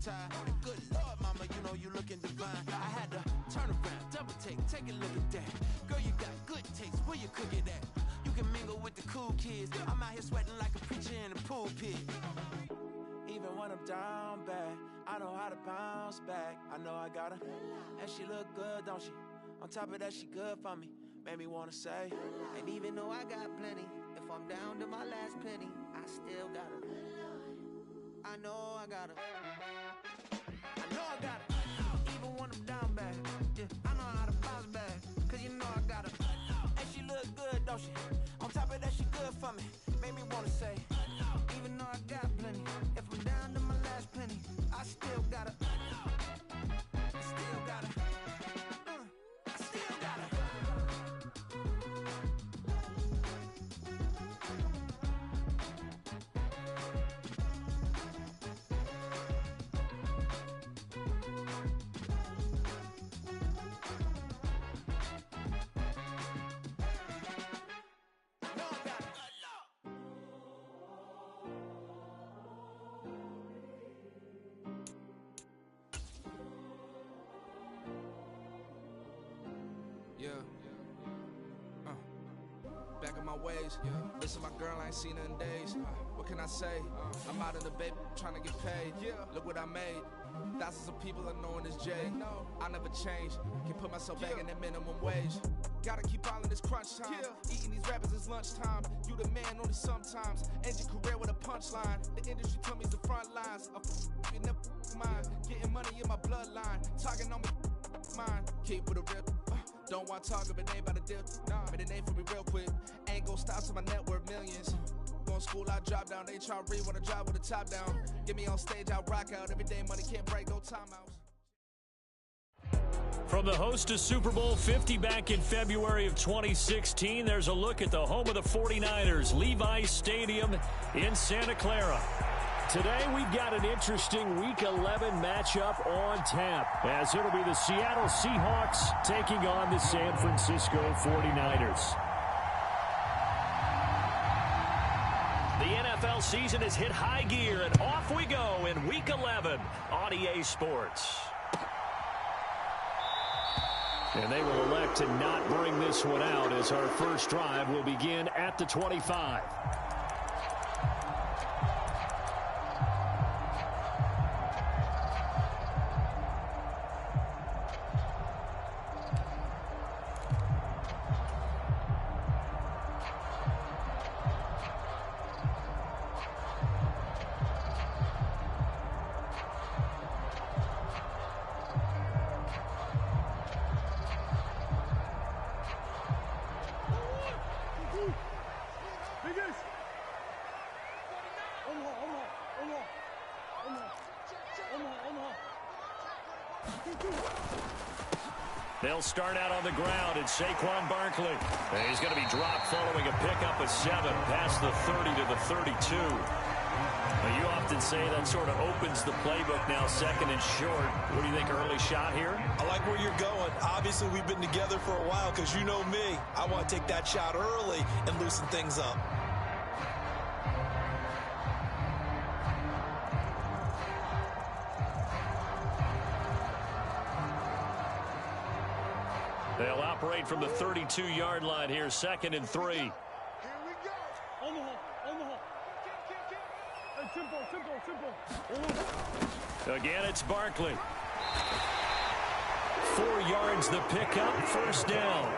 tired. And good Lord, mama, you know you looking divine. I had to turn around, double take a look at that. Girl, you got good taste, where you cook it at? You can mingle with the cool kids. I'm out here sweating like a preacher in a pulpit. Even when I'm down bad, I know how to bounce back. I know I got her, and she look good, don't she? On top of that, she good for me. Made me wanna say, and even though I got plenty, if I'm down to my last penny, I still got her. I know I got her. I know I got her. Even when I'm down bad, yeah, I know how to bounce back. Cause you know I got her. And she look good, don't she? On top of that, she good for me. Made me wanna say, even though I got plenty, if I'm down to my last penny, I still got her. I still got her. I still got her. Yeah. Back on my ways. Listen, my girl, I ain't seen her in days. What can I say? I'm out of the baby, trying to get paid. Look what I made. Thousands of people are knowing this J. I never change. Can put myself back in that minimum wage. Gotta keep all in this crunch time. Eating these rappers is lunchtime. You the man only sometimes. End your career with a punchline. The industry told me it's the front lines. You never mind. Getting money in my bloodline. Talking on me, mine. Keep with a real. Don't want to talk if it ain't about the deal. Made a name for me real quick. Ain't gon' stop till my net worth millions. Going school, I drop down. They try to read when I drive with the top down. Get me on stage, I rock out. Every day money can't break, no timeouts. From the host to Super Bowl 50 back in February of 2016, there's a look at the home of the 49ers, Levi's Stadium in Santa Clara. Today, we've got an interesting Week 11 matchup on tap, as it'll be the Seattle Seahawks taking on the San Francisco 49ers. The NFL season has hit high gear, and off we go in Week 11 on EA Sports. And they will elect to not bring this one out, as our first drive will begin at the 25. They'll start out on the ground, and Saquon Barkley. And he's going to be dropped following a pickup of 7 past the 30 to the 32. Now, you often say that sort of opens the playbook now, second and short. What do you think, early shot here? I like where you're going. Obviously, we've been together for a while because you know me. I want to take that shot early and loosen things up. They'll operate from the 32-yard line here, second and 3. Here we go. Omaha. Hey, simple. Again, it's Barkley. 4 yards the pickup, first down.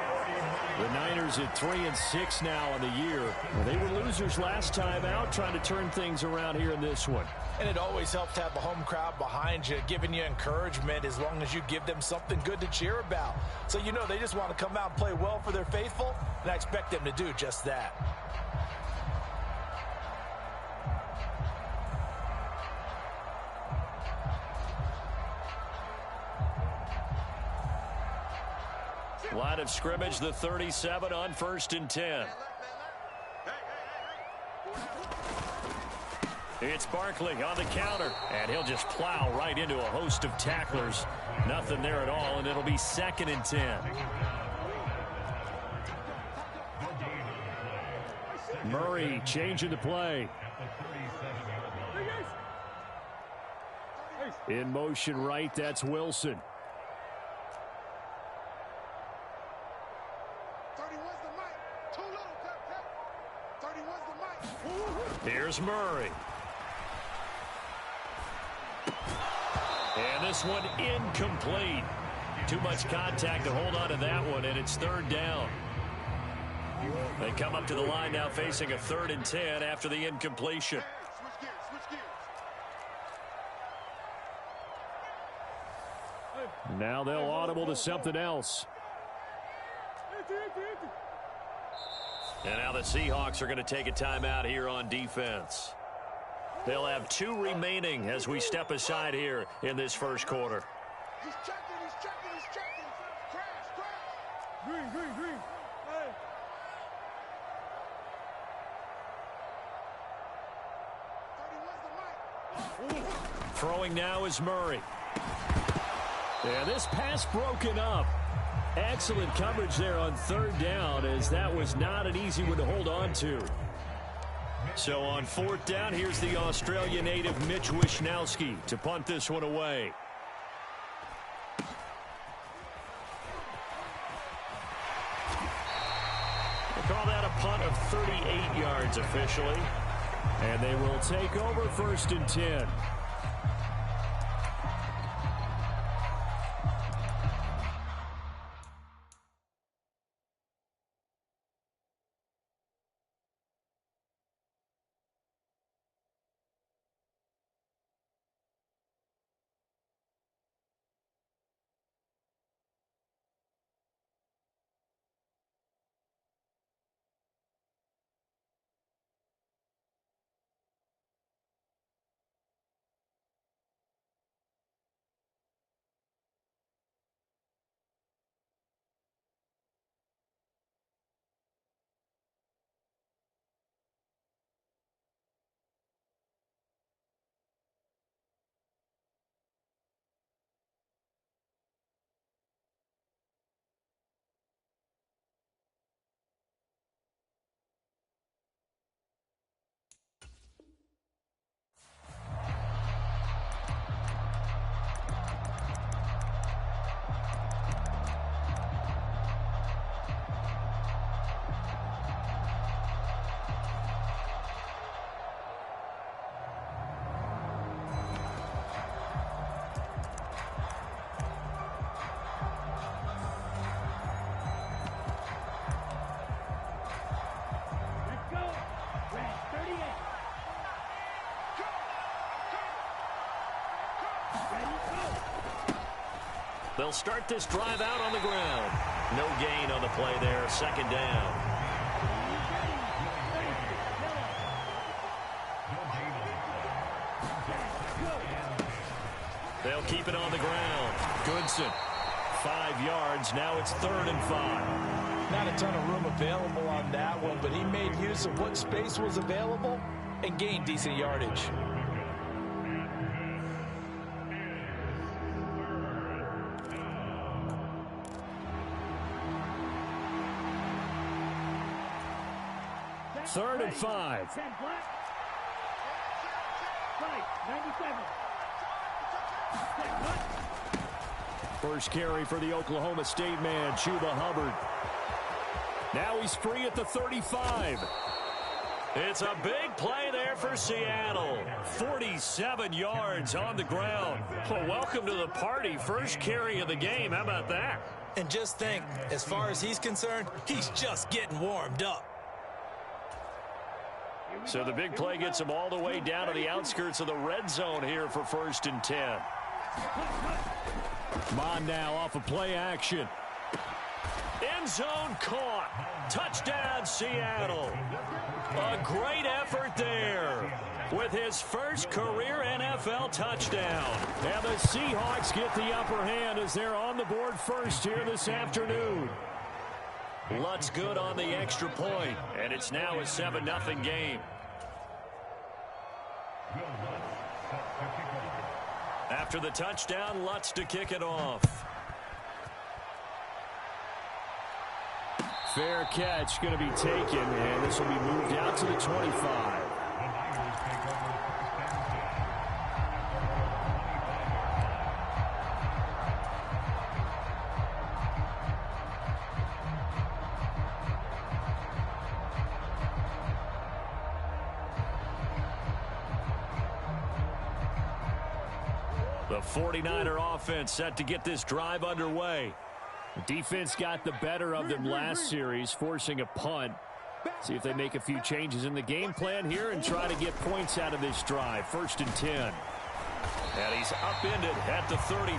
The Niners at 3-6 now on the year. Well, they were losers last time out, trying to turn things around here in this one. And it always helps to have the home crowd behind you, giving you encouragement as long as you give them something good to cheer about. So you know they just want to come out and play well for their faithful, and I expect them to do just that. Line of scrimmage, the 37 on 1st and 10. It's Barkley on the counter, and he'll just plow right into a host of tacklers. Nothing there at all, and it'll be 2nd and 10. Murray changing the play. In motion right, that's Wilson. 31's the mic. Too little, Pep. 31's the mic. Here's Murray. And this one incomplete. Too much contact to hold on to that one, and it's third down. They come up to the line now facing a 3rd and 10 after the incompletion. Switch gears. Now they'll audible to something else. And now the Seahawks are going to take a timeout here on defense. They'll have 2 remaining as we step aside here in this first quarter. He's checking. Crash. Green. Hey. Throwing now is Murray. Yeah, this pass broken up. Excellent coverage there on 3rd down, as that was not an easy one to hold on to. So on 4th down, here's the Australia native Mitch Wishnowsky to punt this one away. They call that a punt of 38 yards officially. And they will take over 1st and 10. They'll start this drive out on the ground. No gain on the play there. 2nd down. They'll keep it on the ground. Goodson, 5 yards. Now it's 3rd and 5. Not a ton of room available on that one, but he made use of what space was available and gained decent yardage. Third and 5. First carry for the Oklahoma State man, Chuba Hubbard. Now he's free at the 35. It's a big play there for Seattle. 47 yards on the ground. Well, welcome to the party. First carry of the game. How about that? And just think, as far as he's concerned, he's just getting warmed up. So the big play gets him all the way down to the outskirts of the red zone here for 1st and 10. Bond now off of play action. End zone caught. Touchdown, Seattle. A great effort there with his first career NFL touchdown. And the Seahawks get the upper hand as they're on the board first here this afternoon. Lutz good on the extra point, and it's now a 7-0 game. After the touchdown, Lutz to kick it off. Fair catch going to be taken, and this will be moved out to the 25. The 49er offense set to get this drive underway. The defense got the better of them last series, forcing a punt. See if they make a few changes in the game plan here and try to get points out of this drive. 1st and 10. And he's upended at the 33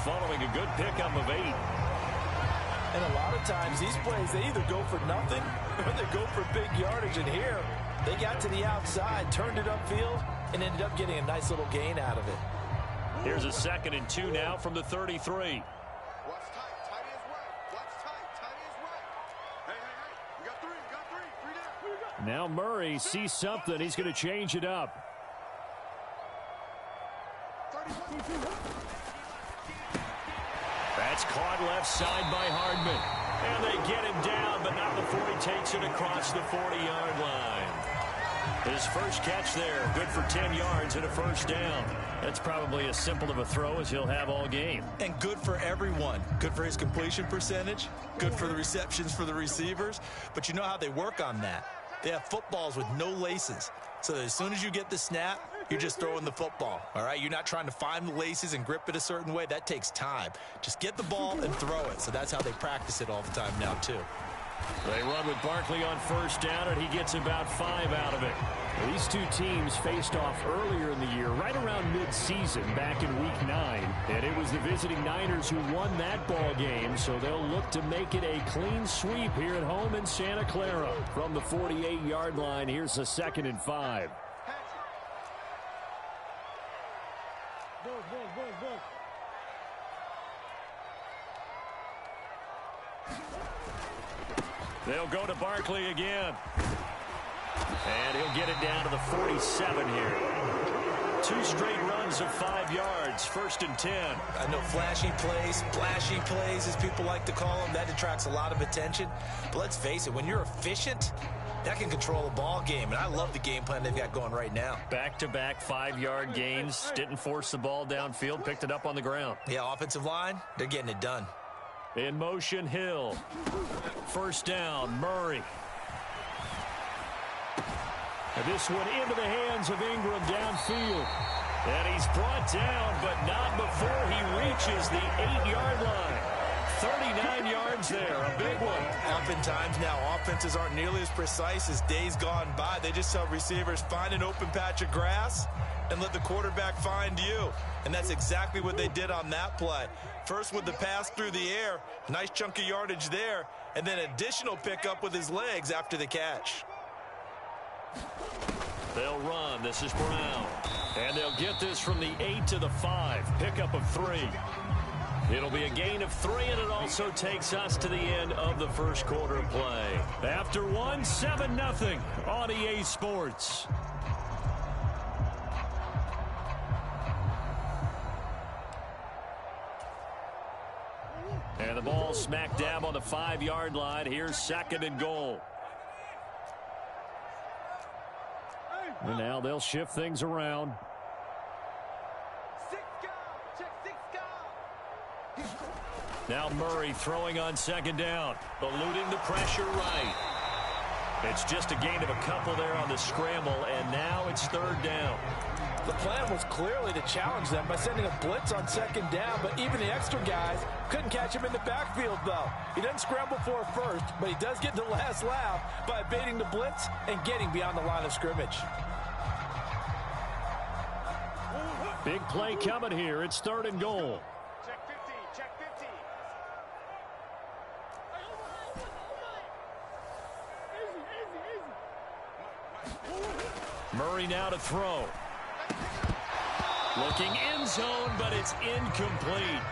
following a good pickup of 8. And a lot of times these plays, they either go for nothing or they go for big yardage. And here, they got to the outside, turned it upfield, and ended up getting a nice little gain out of it. Here's a 2nd and 2 now from the 33. Now Murray sees something. He's going to change it up. That's caught left side by Hardman. And they get him down, but not before he takes it across the 40-yard line. His first catch there, good for 10 yards and a 1st down. That's probably as simple of a throw as he'll have all game. And good for everyone. Good for his completion percentage. Good for the receptions for the receivers. But you know how they work on that. They have footballs with no laces. So that as soon as you get the snap, you're just throwing the football. All right? You're not trying to find the laces and grip it a certain way. That takes time. Just get the ball and throw it. So that's how they practice it all the time now, too. They run with Barkley on 1st down, and he gets about 5 out of it. These two teams faced off earlier in the year, right around mid-season, back in Week 9. And it was the visiting Niners who won that ball game, so they'll look to make it a clean sweep here at home in Santa Clara. From the 48-yard line, here's a 2nd and 5. They'll go to Barkley again. And he'll get it down to the 47 here. 2 straight runs of 5 yards, 1st and 10. I know flashy plays, as people like to call them, that attracts a lot of attention. But let's face it, when you're efficient, that can control a ball game. And I love the game plan they've got going right now. Back-to-back 5-yard gains. Didn't force the ball downfield. Picked it up on the ground. Yeah, offensive line, they're getting it done. In motion, Hill. 1st down, Murray. And this one into the hands of Ingram downfield. And he's brought down, but not before he reaches the 8-yard line. 39 yards there, a big one. Oftentimes now, offenses aren't nearly as precise as days gone by. They just tell receivers, find an open patch of grass and let the quarterback find you. And that's exactly what they did on that play. First with the pass through the air, nice chunk of yardage there, and then additional pickup with his legs after the catch. They'll run. This is Brown. And they'll get this from the 8 to the 5. Pickup of 3. It'll be a gain of 3, and it also takes us to the end of the first quarter of play. After 1, 7-0 on EA Sports. And the ball smack dab on the 5-yard line. Here's 2nd and goal. And now they'll shift things around. Now Murray throwing on 2nd down. Eluding the pressure right. It's just a gain of a couple there on the scramble, and now it's 3rd down. The plan was clearly to challenge them by sending a blitz on 2nd down, but even the extra guys couldn't catch him in the backfield, though. He doesn't scramble for a first, but he does get the last laugh by evading the blitz and getting beyond the line of scrimmage. Big play coming here. It's 3rd and goal. Check 50, check 50. Murray now to throw. Looking end zone, but it's incomplete.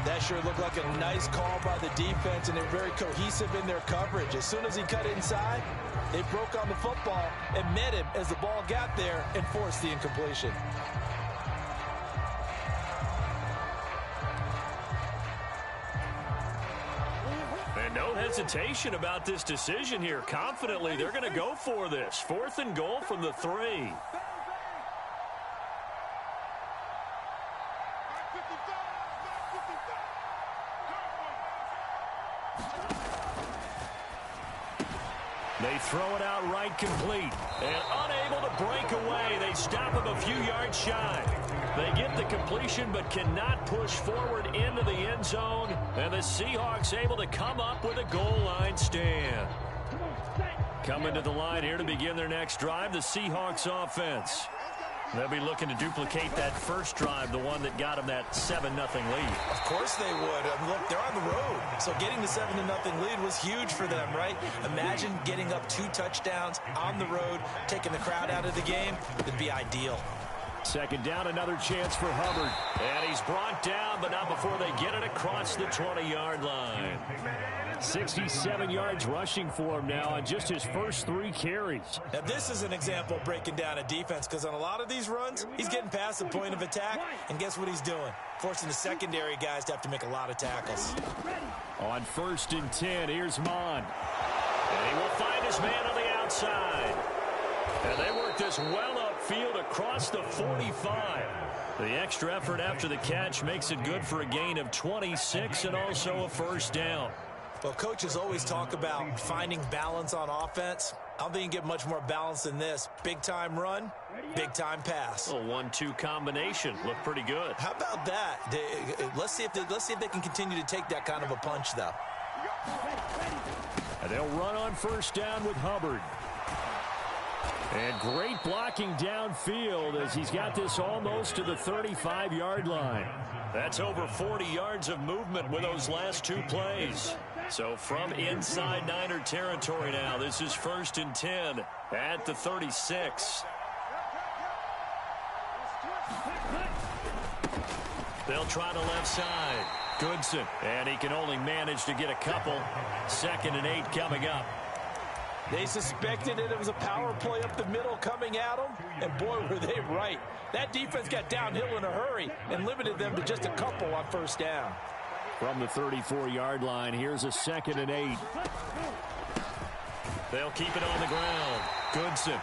That sure looked like a nice call by the defense, and they're very cohesive in their coverage. As soon as he cut inside, they broke on the football and met him as the ball got there and forced the incompletion. And no hesitation about this decision here. Confidently, they're going to go for this. 4th and goal from the 3. They throw it out right complete. And unable to break away. They stop him a few yards shy. They get the completion but cannot push forward into the end zone. And the Seahawks able to come up with a goal line stand. Coming to the line here to begin their next drive, the Seahawks offense. They'll be looking to duplicate that first drive, the one that got them that 7-0 lead. Of course they would. Look, they're on the road. So getting the 7-0 lead was huge for them, right? Imagine getting up 2 touchdowns on the road, taking the crowd out of the game. It'd be ideal. Second down, another chance for Hubbard. And he's brought down, but not before they get it across the 20-yard line. 67 yards rushing for him now on just his first 3 carries. Now, this is an example of breaking down a defense, because on a lot of these runs, he's getting past the point of attack, and guess what he's doing? Forcing the secondary guys to have to make a lot of tackles. On 1st and 10, here's Mon. And he will find his man on the outside. And they work this well upfield across the 45. The extra effort after the catch makes it good for a gain of 26 and also a first down. Well, coaches always talk about finding balance on offense. I don't think you can get much more balance than this. Big-time run, big-time pass. A 1-2 combination. Looked pretty good. How about that? Let's see if they can continue to take that kind of a punch, though. And they'll run on first down with Hubbard. And great blocking downfield as he's got this almost to the 35-yard line. That's over 40 yards of movement with those last 2 plays. So from inside Niner territory now, this is 1st and 10 at the 36. They'll try the left side. Goodson. And he can only manage to get a couple. 2nd and 8 coming up. They suspected it was a power play up the middle coming at them, and boy, were they right. That defense got downhill in a hurry and limited them to just a couple on first down. From the 34-yard line, here's a 2nd and 8. They'll keep it on the ground. Goodson.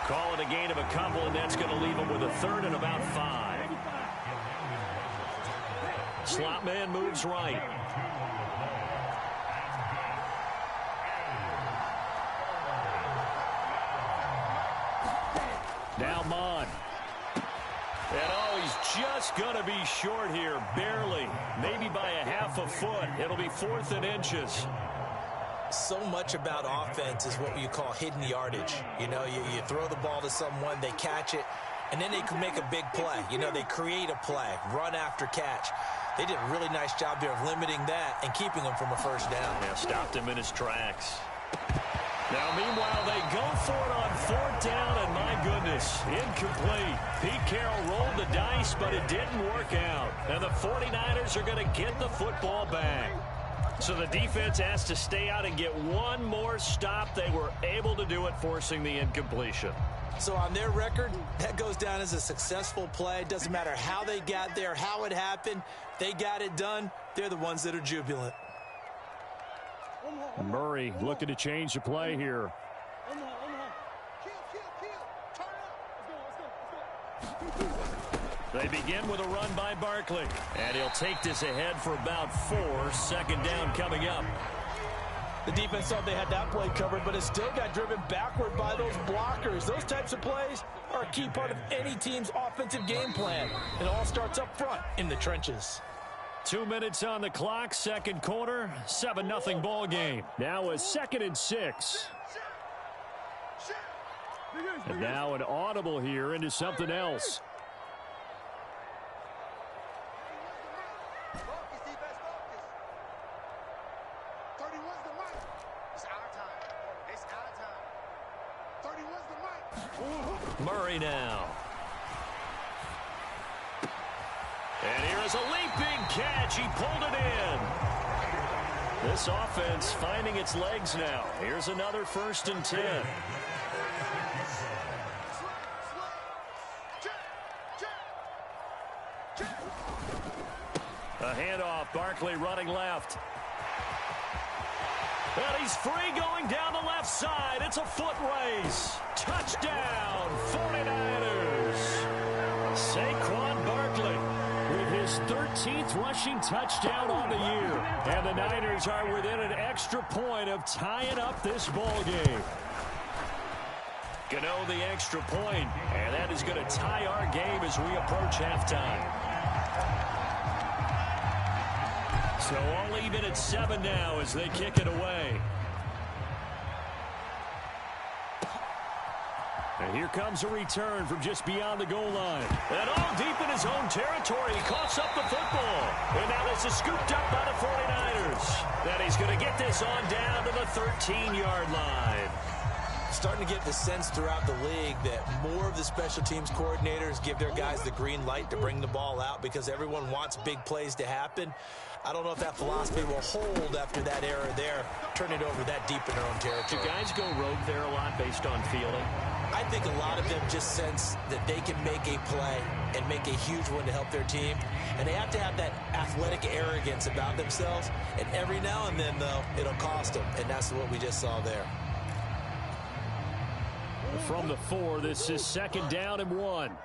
Call it a gain of a couple, and that's going to leave them with a 3rd and about 5. Slot man moves right. Now Mon. And oh, he's just going to be short here, barely. Maybe by a half a foot. It'll be 4th and inches. So much about offense is what you call hidden yardage. You know, you throw the ball to someone, they catch it, and then they can make a big play. You know, they create a play, run after catch. They did a really nice job there of limiting that and keeping him from a first down. Yeah, stopped him in his tracks. Now, meanwhile, they go for it on 4th down, and my goodness, incomplete. Pete Carroll rolled the dice, but it didn't work out. And the 49ers are going to get the football back. So the defense has to stay out and get one more stop. They were able to do it, forcing the incompletion. So on their record, that goes down as a successful play. It doesn't matter how they got there, how it happened. They got it done. They're the ones that are jubilant. Murray looking to change the play here. They begin with a run by Barkley. And he'll take this ahead for about 4. 2nd down coming up. The defense thought they had that play covered, but it still got driven backward by those blockers. Those types of plays are a key part of any team's offensive game plan. It all starts up front in the trenches. 2 minutes on the clock, 2nd quarter, 7-0 ball game. Now a 2nd and 6. And now an audible here into something else. Murray now. And here is a leaping catch. He pulled it in. This offense finding its legs now. Here's another 1st and 10. A handoff. Barkley running left. And he's free going down the left side. It's a foot race. Touchdown, 49ers. Saquon Barkley with his his 13th rushing touchdown on the year. And the Niners are within an extra point of tying up this ball game. Gano the extra point, and that is going to tie our game as we approach halftime. So all even at 7 now as they kick it away. And here comes a return from just beyond the goal line. And all deep in his own territory, he coughs up the football. And now this is scooped up by the 49ers. Then he's going to get this on down to the 13-yard line. Starting to get the sense throughout the league that more of the special teams coordinators give their guys the green light to bring the ball out because everyone wants big plays to happen. I don't know if that philosophy will hold after that error there, turn it over that deep in their own territory. Do guys go rogue there a lot based on feeling? I think a lot of them just sense that they can make a play and make a huge one to help their team. And they have to have that athletic arrogance about themselves. And every now and then, though, it'll cost them. And that's what we just saw there. From the 4, this is 2nd down and 1.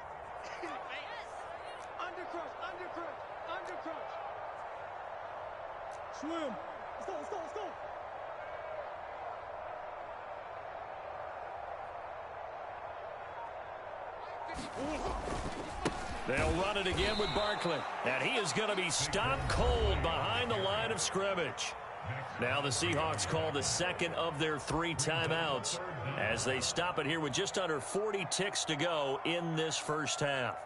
Swim. Let's go, let's go, let's go. They'll run it again with Barkley. And he is going to be stopped cold behind the line of scrimmage. Now the Seahawks call the second of their 3 timeouts as they stop it here with just under 40 ticks to go in this first half.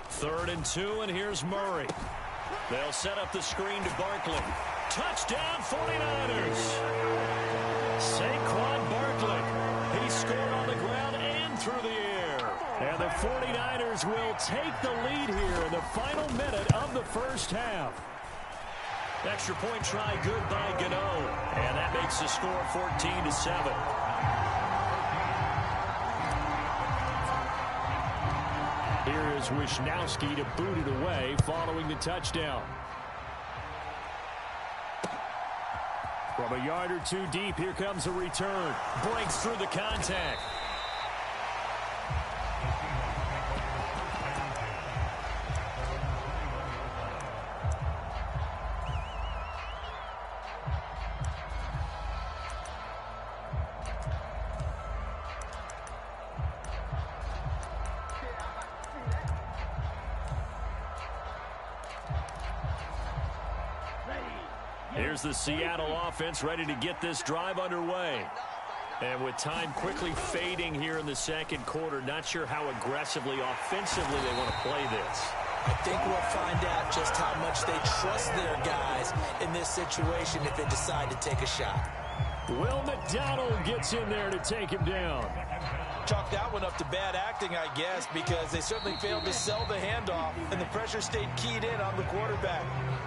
Third and 2, and here's Murray. They'll set up the screen to Barkley. Touchdown 49ers! Saquon Barkley. He scored on the ground and through the air. And the 49ers will take the lead here in the final minute of the first half. Extra point try good by Gano. And that makes the score 14-7. Here is Wisnowski to boot it away following the touchdown. From a yard or 2 deep, here comes a return. Breaks through the contact. Here's the Seattle offense ready to get this drive underway. And with time quickly fading here in the second quarter, not sure how aggressively, offensively they want to play this. I think we'll find out just how much they trust their guys in this situation if they decide to take a shot. Will McDonald gets in there to take him down. Chalk that one up to bad acting, I guess, because they certainly failed to sell the handoff, and the pressure stayed keyed in on the quarterback.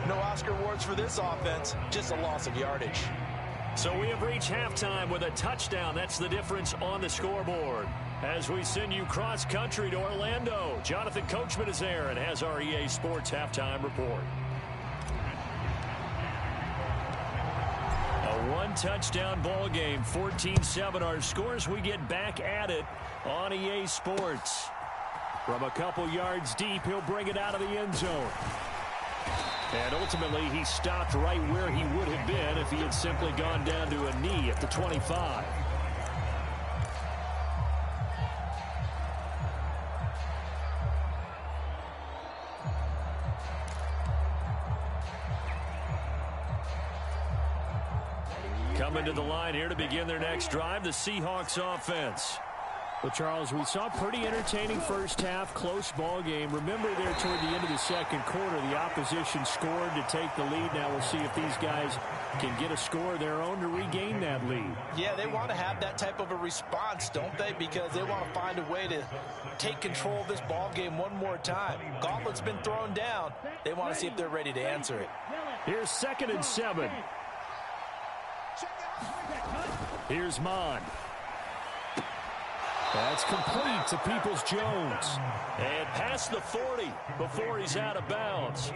No Oscar awards for this offense, just a loss of yardage. So we have reached halftime with a touchdown. That's the difference on the scoreboard. As we send you cross-country to Orlando, Jonathan Coachman is there and has our EA Sports halftime report. A one-touchdown ball game, 14-7 our scores. We get back at it on EA Sports. From a couple yards deep, he'll bring it out of the end zone. And ultimately, he stopped right where he would have been if he had simply gone down to a knee at the 25. Coming to the line here to begin their next drive, the Seahawks offense. Well, Charles, we saw a pretty entertaining first half, close ball game. Remember there toward the end of the second quarter, the opposition scored to take the lead. Now we'll see if these guys can get a score of their own to regain that lead. Yeah, they want to have that type of a response, don't they? Because they want to find a way to take control of this ball game one more time. Gauntlet's been thrown down. They want to see if they're ready to answer it. Here's 2nd and 7. Here's Mond. That's complete to Peoples-Jones. And past the 40 before he's out of bounds.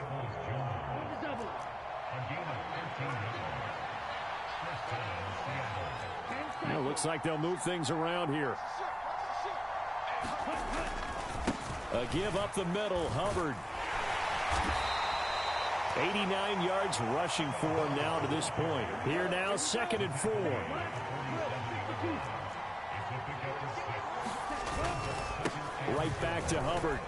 It looks like they'll move things around here. A give up the middle, Hubbard. 89 yards rushing for him now to this point. Here now, 2nd and 4. Right back to Hubbard.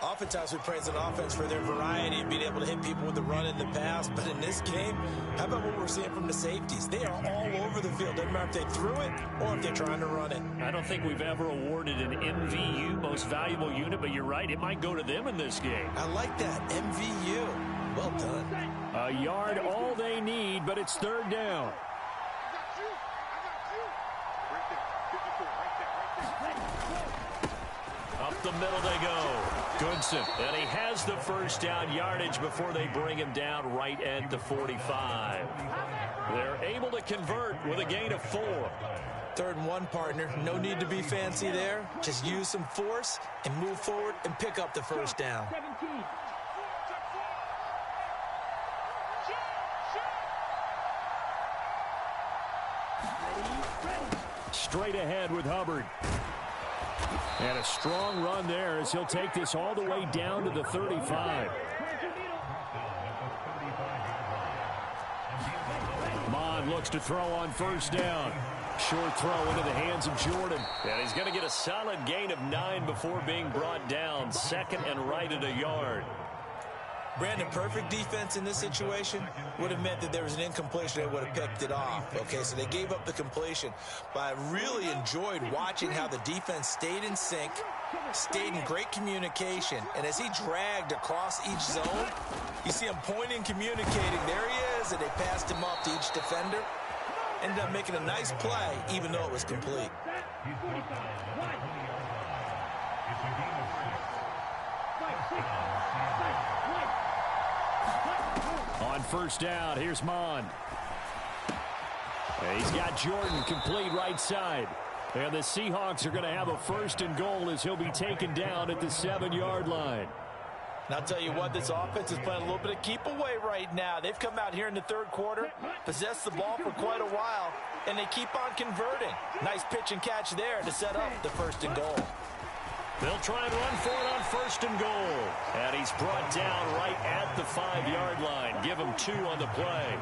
Oftentimes we praise an offense for their variety of being able to hit people with the run in the pass. But in this game, how about what we're seeing from the safeties? They are all over the field. Doesn't matter if they threw it or if they're trying to run it. I don't think we've ever awarded an MVU, most valuable unit, but you're right. It might go to them in this game. I like that. MVU. Well done. A yard, all they need, but it's 3rd down. Up the middle they go. Goodson. And he has the 1st down yardage before they bring him down right at the 45. They're able to convert with a gain of 4. 3rd and 1, partner. No need to be fancy there. Just use some force and move forward and pick up the 1st down. Straight ahead with Hubbard. And a strong run there as he'll take this all the way down to the 35. Mon looks to throw on 1st down. Short throw into the hands of Jordan. And he's going to get a solid gain of 9 before being brought down. 2nd and right at a yard. Brandon, perfect defense in this situation would have meant that there was an incompletion. They would have picked it off. Okay, so they gave up the completion. But I really enjoyed watching how the defense stayed in sync, stayed in great communication. And as he dragged across each zone, you see him pointing, communicating. There he is, and they passed him off to each defender. Ended up making a nice play, even though it was complete. On 1st down, here's Mon. He's got Jordan complete right side. And the Seahawks are going to have a 1st and goal as he'll be taken down at the 7-yard line. And I'll tell you what, this offense is playing a little bit of keep away right now. They've come out here in the 3rd quarter, possessed the ball for quite a while, and they keep on converting. Nice pitch and catch there to set up the 1st and goal. They'll try and run for it on 1st and goal. And he's brought down right at the 5-yard line. Give him 2 on the play.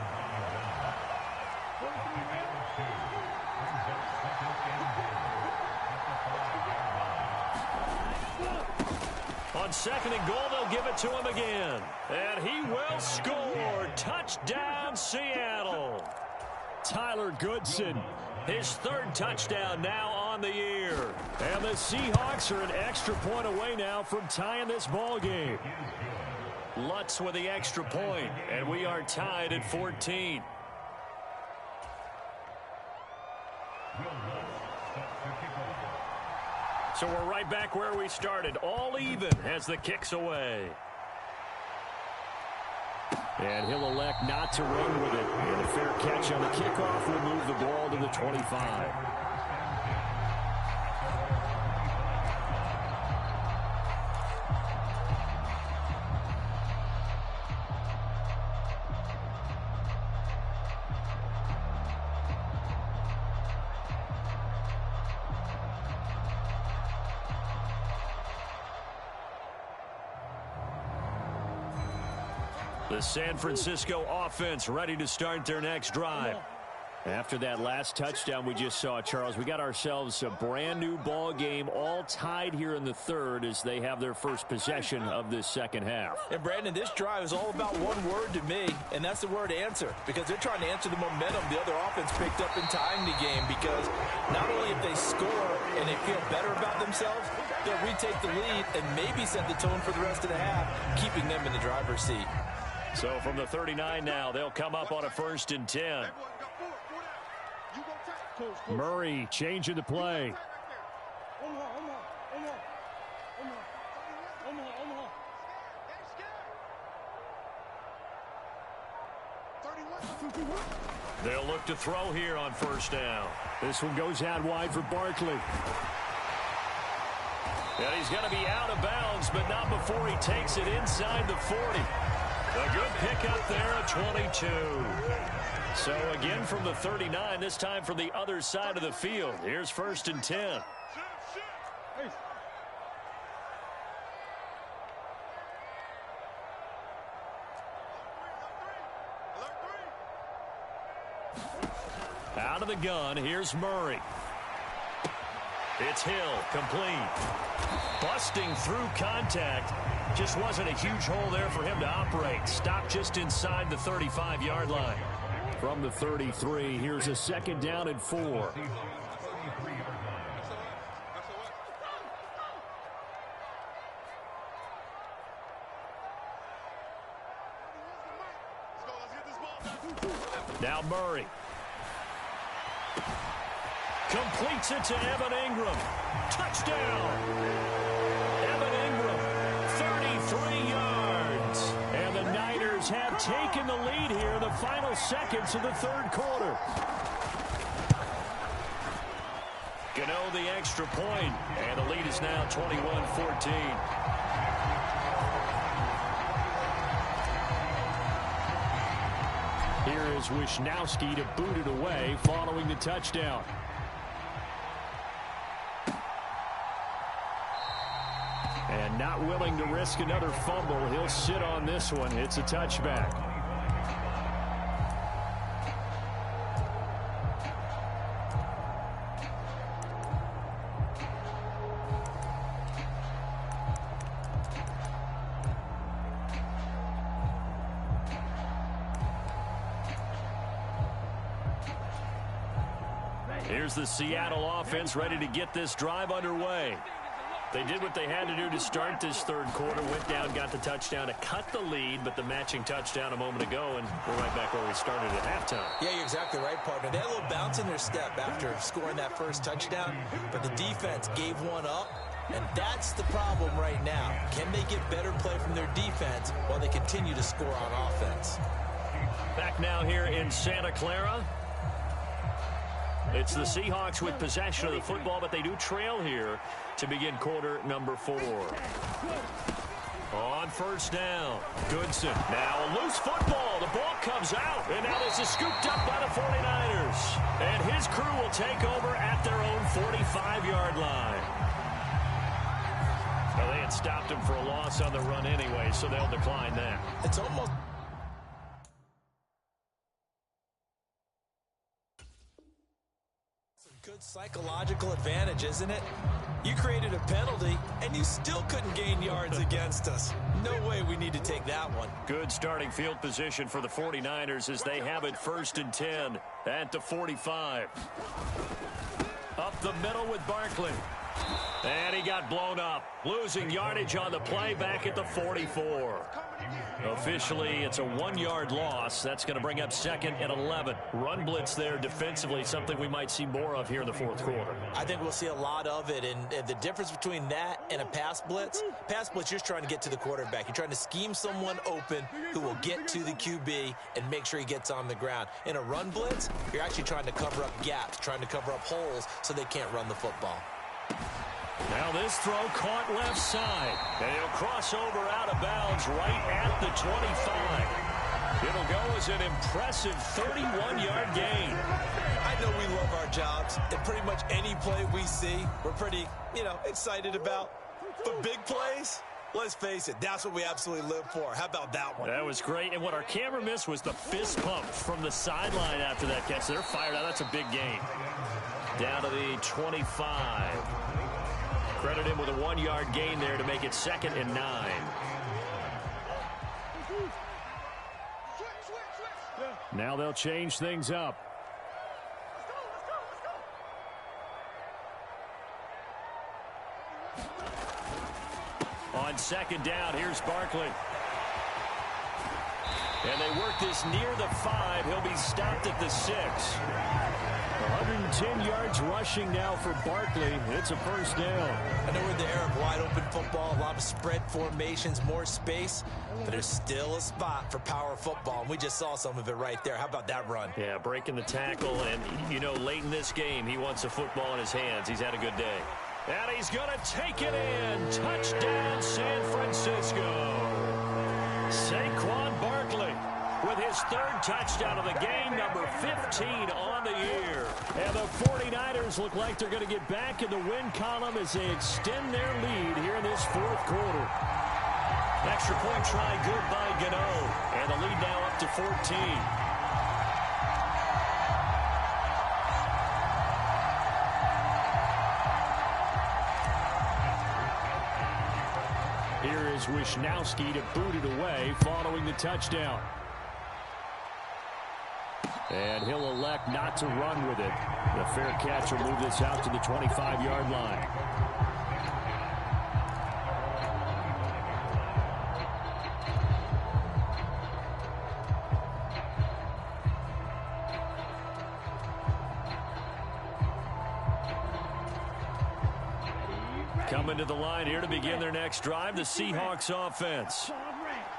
On 2nd and goal, they'll give it to him again. And he will score. Touchdown, Seattle. Tyler Goodson, his 3rd touchdown now on the year. And the Seahawks are an extra point away now from tying this ball game. Lutz with the extra point, and we are tied at 14. So we're right back where we started, all even as the kick's away. And he'll elect not to run with it. And a fair catch on the kickoff will move the ball to the 25. The San Francisco offense ready to start their next drive. After that last touchdown we just saw, Charles, we got ourselves a brand new ball game, all tied here in the 3rd as they have their first possession of this 2nd half. And Brandon, this drive is all about one word to me, and that's the word answer, because they're trying to answer the momentum the other offense picked up in tying the game, because not only if they score and they feel better about themselves, they'll retake the lead and maybe set the tone for the rest of the half, keeping them in the driver's seat. So from the 39 now, they'll come up on a 1st and 10. Murray changing the play. They'll look to throw here on 1st down. This one goes out wide for Barkley. And he's going to be out of bounds, but not before he takes it inside the 40. A good pickup there at 22. So again from the 39, this time from the other side of the field. Here's 1st and 10. Out of the gun, here's Murray. It's Hill, complete. Busting through contact. Just wasn't a huge hole there for him to operate. Stopped just inside the 35-yard line. From the 33, here's a 2nd down and 4. Now Murray. Completes it to Evan Ingram. Touchdown! Evan Ingram, 33 yards. And the Niners have taken the lead here in the final seconds of the 3rd quarter. Gano the extra point, and the lead is now 21-14. Here is Wisnowski to boot it away following the touchdown. And not willing to risk another fumble. He'll sit on this one. It's a touchback. Here's the Seattle offense ready to get this drive underway. They did what they had to do to start this 3rd quarter. Went down, got the touchdown to cut the lead, but the matching touchdown a moment ago, and we're right back where we started at halftime. Yeah, you're exactly right, partner. They had a little bounce in their step after scoring that first touchdown, but the defense gave one up, and that's the problem right now. Can they get better play from their defense while they continue to score on offense? Back now here in Santa Clara. It's the Seahawks with possession of the football, but they do trail here to begin quarter number 4. On 1st down, Goodson. Now a loose football. The ball comes out, and now this is scooped up by the 49ers. And his crew will take over at their own 45-yard line. Well, they had stopped him for a loss on the run anyway, so they'll decline that. It's almost... good psychological advantage, isn't it? You created a penalty, and you still couldn't gain yards against us. No way we need to take that one. Good starting field position for the 49ers as they have it 1st and 10 at the 45. Up the middle with Barkley. And he got blown up. Losing yardage on the play back at the 44. Officially, it's a 1-yard loss. That's going to bring up 2nd and 11. Run blitz there defensively, something we might see more of here in the 4th quarter. I think we'll see a lot of it, and the difference between that and a pass blitz, you're just trying to get to the quarterback. You're trying to scheme someone open who will get to the QB and make sure he gets on the ground. In a run blitz, you're actually trying to cover up gaps, trying to cover up holes so they can't run the football. Now this throw caught left side, and he'll cross over out of bounds right at the 25. It'll go as an impressive 31-yard gain. I know we love our jobs, and pretty much any play we see, we're pretty, excited about. But big plays, let's face it, that's what we absolutely live for. How about that one? That was great, and what our camera missed was the fist pump from the sideline after that catch. They're fired out. That's a big gain. Down to the 25. Credit him with a 1-yard gain there to make it 2nd and 9. Now they'll change things up. On 2nd down, here's Barkley. And they work this near the 5. He'll be stopped at the 6. 110 yards rushing now for Barkley. It's a 1st down. I know we're in the era of wide-open football, a lot of spread formations, more space, but there's still a spot for power football, and we just saw some of it right there. How about that run? Yeah, breaking the tackle, and, late in this game, he wants the football in his hands. He's had a good day. And he's going to take it in. Touchdown, San Francisco. Saquon Barkley third touchdown of the game, number 15 on the year. And the 49ers look like they're going to get back in the win column as they extend their lead here in this fourth quarter. Extra point try good by Gano. And the lead now up to 14. Here is Wisnowski to boot it away following the touchdown. And he'll elect not to run with it. The fair catch will move this out to the 25-yard line. Coming to the line here to begin their next drive, the Seahawks offense.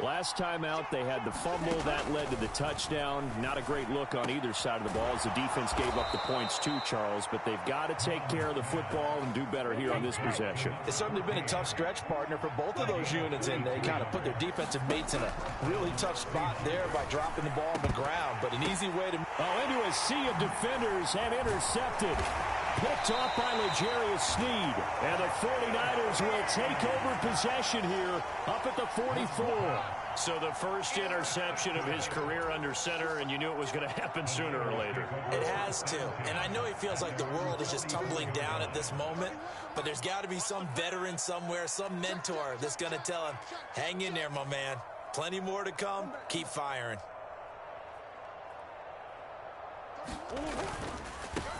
Last time out, they had the fumble. That led to the touchdown. Not a great look on either side of the ball as the defense gave up the points too, Charles. But they've got to take care of the football and do better here on this possession. It's certainly been a tough stretch, partner, for both of those units, and they kind of put their defensive mates in a really tough spot there by dropping the ball on the ground. But an easy way to... into a sea of defenders and intercepted. Picked off by L'Jarius Sneed. And the 49ers will take over possession here up at the 44. So the first interception of his career under center, and you knew it was going to happen sooner or later. It has to. And I know he feels like the world is just tumbling down at this moment, but there's got to be some veteran somewhere, some mentor that's going to tell him, hang in there, my man. Plenty more to come. Keep firing.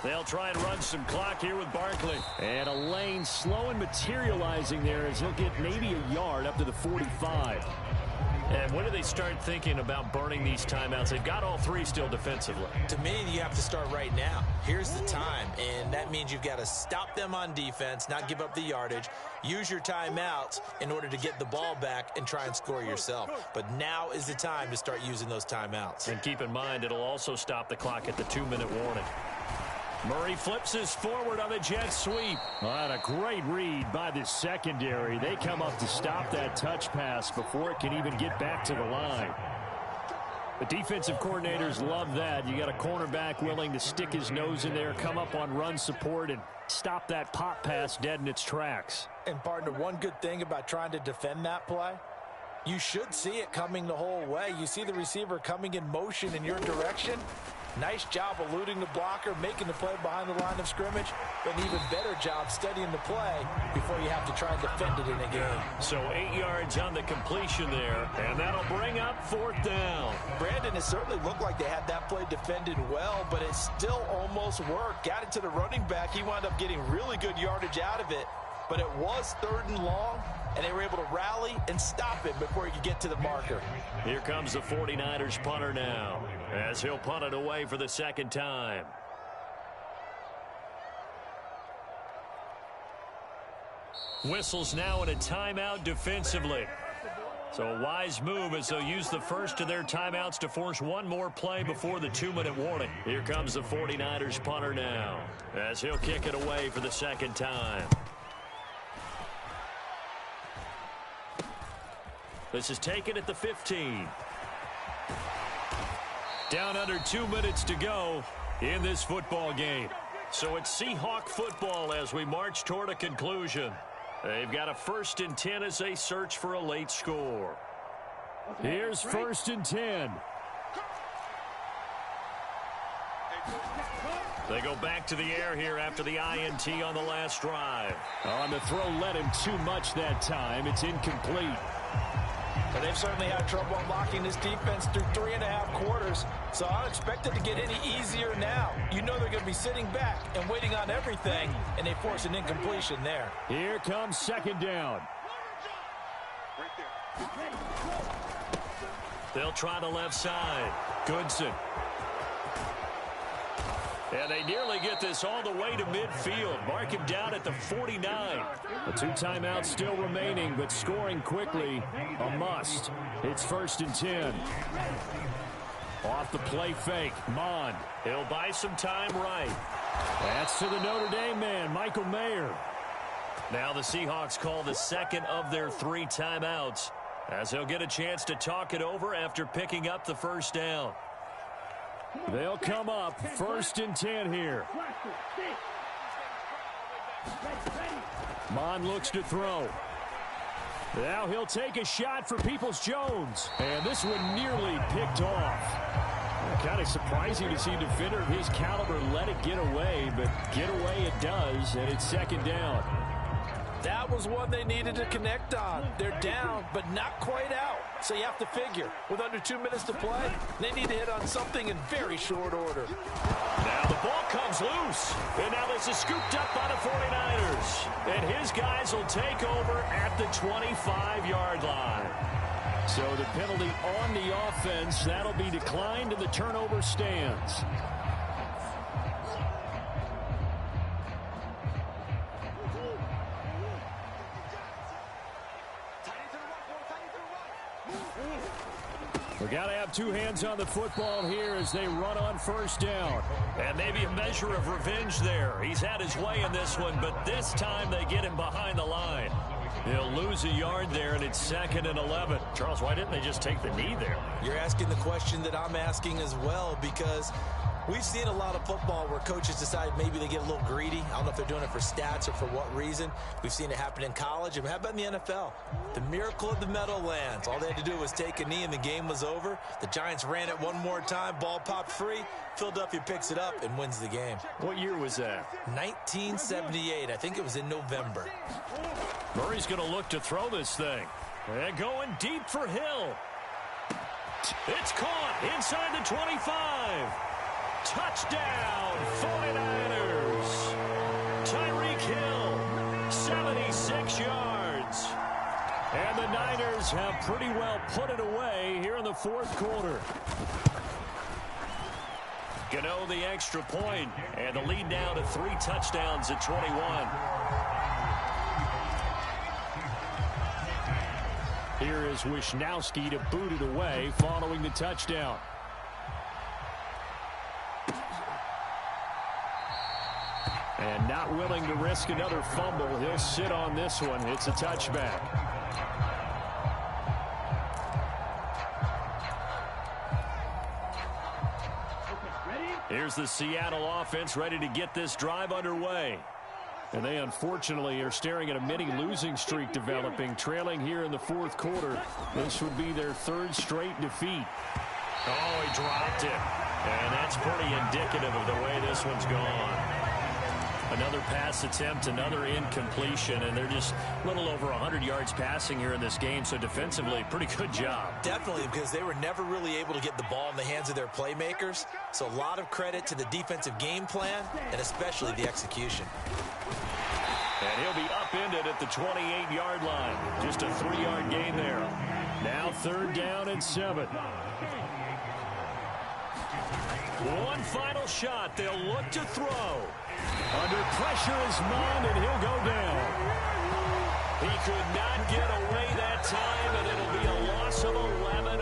They'll try and run some clock here with Barkley. And a lane slow and materializing there as he'll get maybe a yard up to the 45. And when do they start thinking about burning these timeouts? They've got all three still defensively. To me, you have to start right now. Here's the time, and that means you've got to stop them on defense, not give up the yardage, use your timeouts in order to get the ball back and try and score yourself. But now is the time to start using those timeouts. And keep in mind, it'll also stop the clock at the 2-minute warning. Murray flips his forward on the jet sweep. And a great read by the secondary. They come up to stop that touch pass before it can even get back to the line. The defensive coordinators love that. You got a cornerback willing to stick his nose in there, come up on run support, and stop that pop pass dead in its tracks. And, partner, one good thing about trying to defend that play, you should see it coming the whole way. You see the receiver coming in motion in your direction. Nice job eluding the blocker, making the play behind the line of scrimmage, but an even better job studying the play before you have to try and defend it in a game. So 8 yards on the completion there, and that'll bring up fourth down. Brandon, it certainly looked like they had that play defended well, but it still almost worked. Got it to the running back. He wound up getting really good yardage out of it, but it was 3rd and long, and they were able to rally and stop it before he could get to the marker. Here comes the 49ers punter now, as he'll punt it away for the second time. Whistles now in a timeout defensively. So a wise move as they'll use the first of their timeouts to force one more play before the 2-minute warning. Here comes the 49ers punter now, as he'll kick it away for the second time. This is taken at the 15. Down under 2 minutes to go in this football game. So it's Seahawk football as we march toward a conclusion. They've got a 1st and 10 as they search for a late score. Here's 1st and 10. They go back to the air here after the INT on the last drive. On the throw led him too much that time. It's incomplete. But they've certainly had trouble unlocking this defense through 3.5 quarters, so I don't expect it to get any easier now. You know they're going to be sitting back and waiting on everything, and they force an incompletion there. Here comes 2nd down. They'll try the left side. Goodson. And they nearly get this all the way to midfield. Mark him down at the 49. The 2 timeouts still remaining, but scoring quickly, a must. It's 1st and 10. Off the play fake, Mond. He'll buy some time right. That's to the Notre Dame man, Michael Mayer. Now the Seahawks call the second of their 3 timeouts as he'll get a chance to talk it over after picking up the first down. They'll come up 1st and 10 here. Mon looks to throw. Now he'll take a shot for Peoples-Jones. And this one nearly picked off. Kind of surprising to see a defender of his caliber let it get away, but get away it does, and it's 2nd down. That was one they needed to connect on. They're down, but not quite out. So you have to figure, with under 2 minutes to play, they need to hit on something in very short order. Now the ball comes loose. And now this is scooped up by the 49ers. And his guys will take over at the 25-yard line. So the penalty on the offense, that'll be declined, and the turnover stands. We got to have 2 hands on the football here as they run on 1st down. And maybe a measure of revenge there. He's had his way in this one, but this time they get him behind the line. He'll lose a yard there, and it's 2nd and 11. Charles, why didn't they just take the knee there? You're asking the question that I'm asking as well, because we've seen a lot of football where coaches decide maybe they get a little greedy. I don't know if they're doing it for stats or for what reason. We've seen it happen in college. And how about in the NFL? The miracle of the Meadowlands. All they had to do was take a knee and the game was over. The Giants ran it one more time. Ball popped free. Philadelphia picks it up and wins the game. What year was that? 1978. I think it was in November. Murray's going to look to throw this thing. And going deep for Hill. It's caught inside the 25. Touchdown, 49ers. Tyreek Hill, 76 yards. And the Niners have pretty well put it away here in the 4th quarter. Gano the extra point, and the lead now to 3 touchdowns at 21. Here is Wisnowski to boot it away following the touchdown. And not willing to risk another fumble. He'll sit on this one. It's a touchback. Here's the Seattle offense ready to get this drive underway. And they unfortunately are staring at a mini losing streak developing, trailing here in the 4th quarter. This would be their 3rd straight defeat. Oh, he dropped it. And that's pretty indicative of the way this one's gone. Another pass attempt, another incompletion, and they're just a little over 100 yards passing here in this game, so defensively, pretty good job. Definitely, because they were never really able to get the ball in the hands of their playmakers, so a lot of credit to the defensive game plan, and especially the execution. And he'll be upended at the 28-yard line. Just a 3-yard gain there. Now 3rd down and 7. One final shot. They'll look to throw. Under pressure is Mon, and he'll go down. He could not get away that time, and it'll be a loss of 11